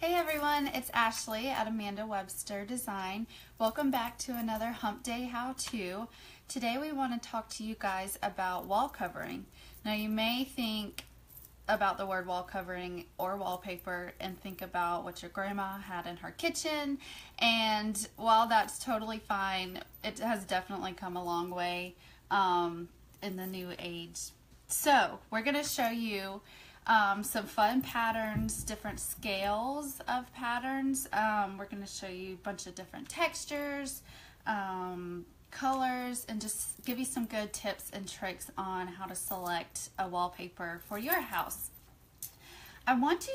Hey everyone, it's Ashley at Amanda Webster Design. Welcome back to another Hump Day how-to. Today we want to talk to you guys about wall covering. Now you may think about the word wall covering or wallpaper and think about what your grandma had in her kitchen, and while that's totally fine, it has definitely come a long way in the new age. So we're going to show you some fun patterns, different scales of patterns. We're going to show you a bunch of different textures, colors, and just give you some good tips and tricks on how to select a wallpaper for your house. I want to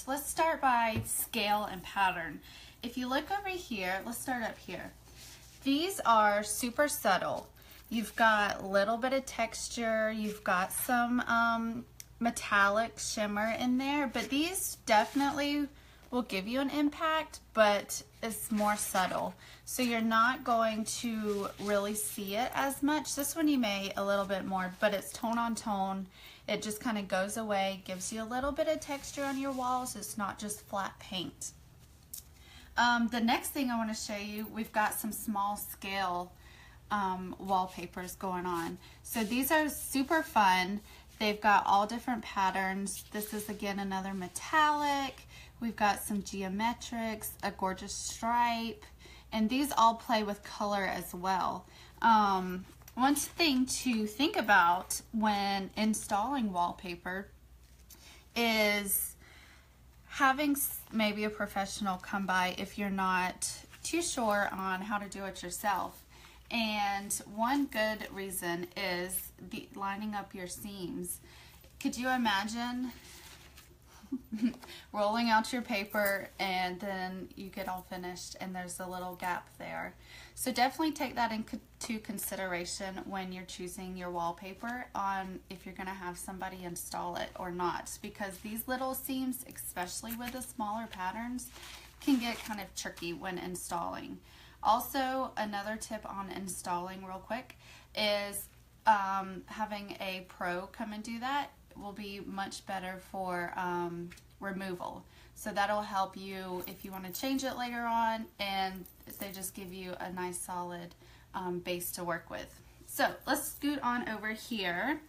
let's start by scale and pattern. If you look over here, let's start up here. These are super subtle. You've got a little bit of texture, you've got some metallic shimmer in there, but these definitely will give you an impact, but it's more subtle, so you're not going to really see it as much. This one you may a little bit more, but it's tone on tone. It just kind of goes away, gives you a little bit of texture on your walls. It's not just flat paint. The next thing I want to show you, we've got some small scale wallpapers going on. So these are super fun. They've got all different patterns. This is again another metallic. We've got some geometrics, a gorgeous stripe, and these all play with color as well. One thing to think about when installing wallpaper is having maybe a professional come by if you're not too sure on how to do it yourself. And one good reason is lining up your seams. Could you imagine rolling out your paper and then you get all finished and there's a little gap there? So definitely take that into consideration when you're choosing your wallpaper on if you're going to have somebody install it or not, because these little seams, especially with the smaller patterns, can get kind of tricky when installing. Also, another tip on installing real quick is having a pro come and do that will be much better for removal. So that'll help you if you want to change it later on, and they just give you a nice solid base to work with. So let's scoot on over here.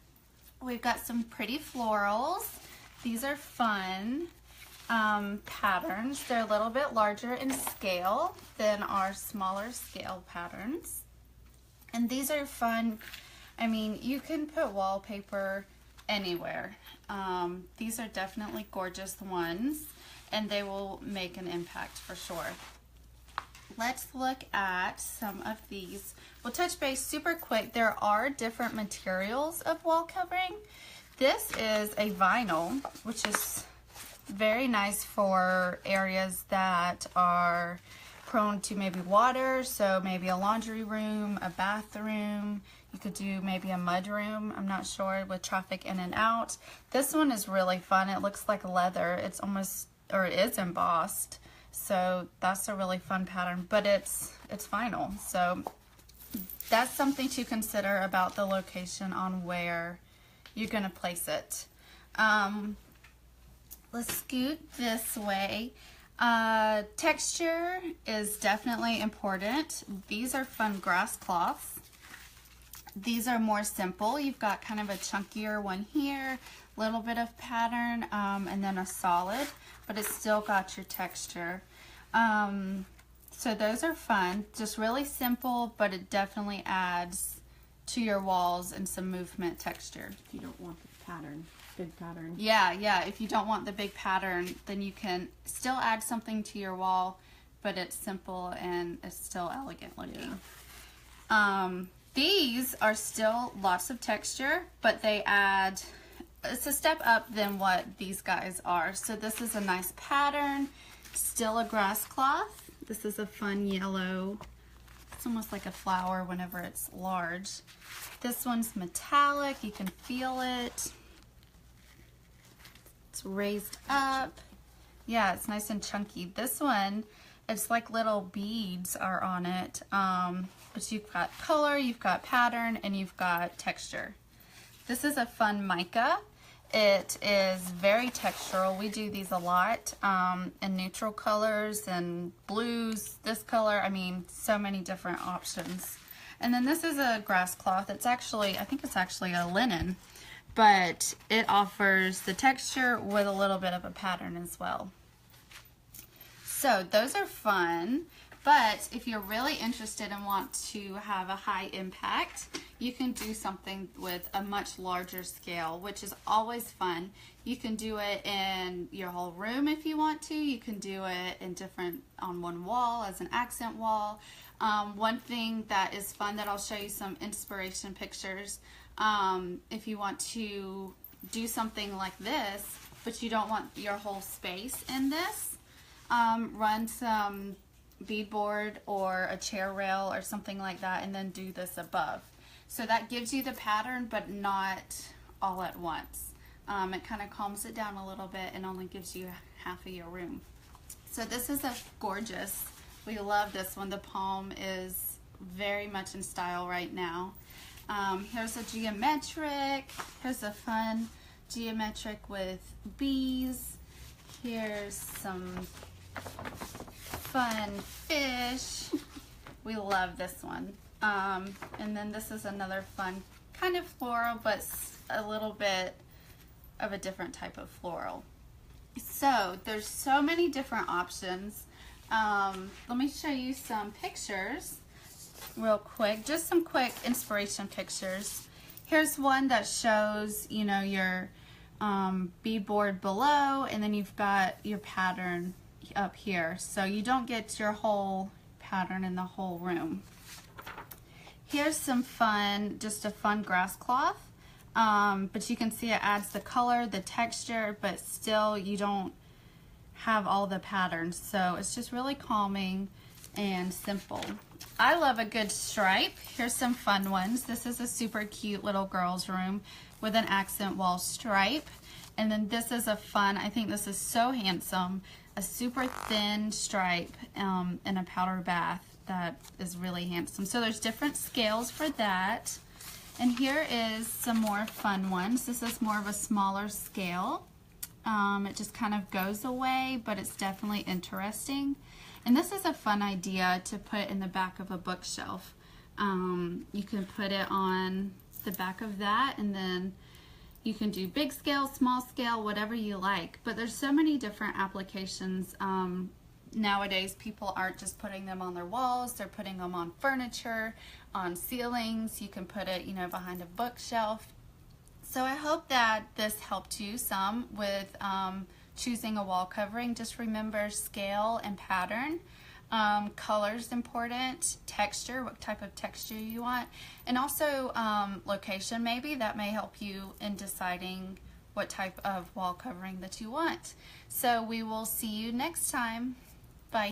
We've got some pretty florals. These are fun patterns. They're a little bit larger in scale than our smaller scale patterns, and these are fun. I mean, you can put wallpaper anywhere. These are definitely gorgeous ones, and they will make an impact for sure. Let's look at some of these. We'll touch base super quick. There are different materials of wall covering. This is a vinyl, which is very nice for areas that are prone to maybe water, so maybe a laundry room, a bathroom. You could do maybe a mud room, I'm not sure, with traffic in and out. This one is really fun. It looks like leather. It's almost, or it is embossed, so that's a really fun pattern, but it's vinyl, so that's something to consider about the location on where you're going to place it. Let's scoot this way. Texture is definitely important. These are fun grass cloths. These are more simple. You've got kind of a chunkier one here, a little bit of pattern, and then a solid, but it's still got your texture. So those are fun. Just really simple, but it definitely adds to your walls and some movement texture. If you don't want the pattern. Big pattern. Yeah, if you don't want the big pattern, then you can still add something to your wall, but it's simple and it's still elegant looking. Yeah. These are still lots of texture, but they add, it's a step up than what these guys are. So this is a nice pattern, still a grass cloth. This is a fun yellow. It's almost like a flower whenever it's large. This one's metallic, you can feel it. It's raised up. Yeah, it's nice and chunky. This one, it's like little beads are on it. But you've got color, you've got pattern, and you've got texture. This is a fun mica. It is very textural. We do these a lot in neutral colors and blues, this color. I mean, so many different options. And then this is a grass cloth. It's actually, I think it's actually a linen, but it offers the texture with a little bit of a pattern as well. So those are fun. But if you're really interested and want to have a high impact, you can do something with a much larger scale, which is always fun. You can do it in your whole room if you want to. You can do it in on one wall as an accent wall. One thing that is fun that I'll show you some inspiration pictures. If you want to do something like this, but you don't want your whole space in this, run some beadboard or a chair rail or something like that, and then do this above. So that gives you the pattern, but not all at once. It kind of calms it down a little bit and only gives you half of your room. So this is a gorgeous. We love this one. The palm is very much in style right now. Here's a geometric. Here's a fun geometric with bees. Here's some fun fish. We love this one. And then this is another fun kind of floral, but a little bit of a different type of floral. So there's so many different options. Let me show you some pictures real quick, just some quick inspiration pictures. Here's one that shows, you know, your beadboard below, and then you've got your pattern up here, so you don't get your whole pattern in the whole room. Here's some fun, just a fun grass cloth, but you can see it adds the color, the texture, but still you don't have all the patterns, so it's just really calming and simple. I love a good stripe. Here's some fun ones. This is a super cute little girl's room with an accent wall stripe, and then this is a fun, I think this is so handsome, a super thin stripe in a powder bath that is really handsome. So there's different scales for that. And here is some more fun ones. This is more of a smaller scale. It just kind of goes away, but it's definitely interesting. And this is a fun idea to put in the back of a bookshelf. You can put it on the back of that, and then you can do big scale, small scale, whatever you like. But there's so many different applications. Nowadays, people aren't just putting them on their walls, they're putting them on furniture, on ceilings. You can put it, you know, behind a bookshelf. So I hope that this helped you some with choosing a wall covering. Just remember scale and pattern. Color's important, texture, what type of texture you want, and also location maybe. That may help you in deciding what type of wall covering that you want. So we will see you next time. Bye.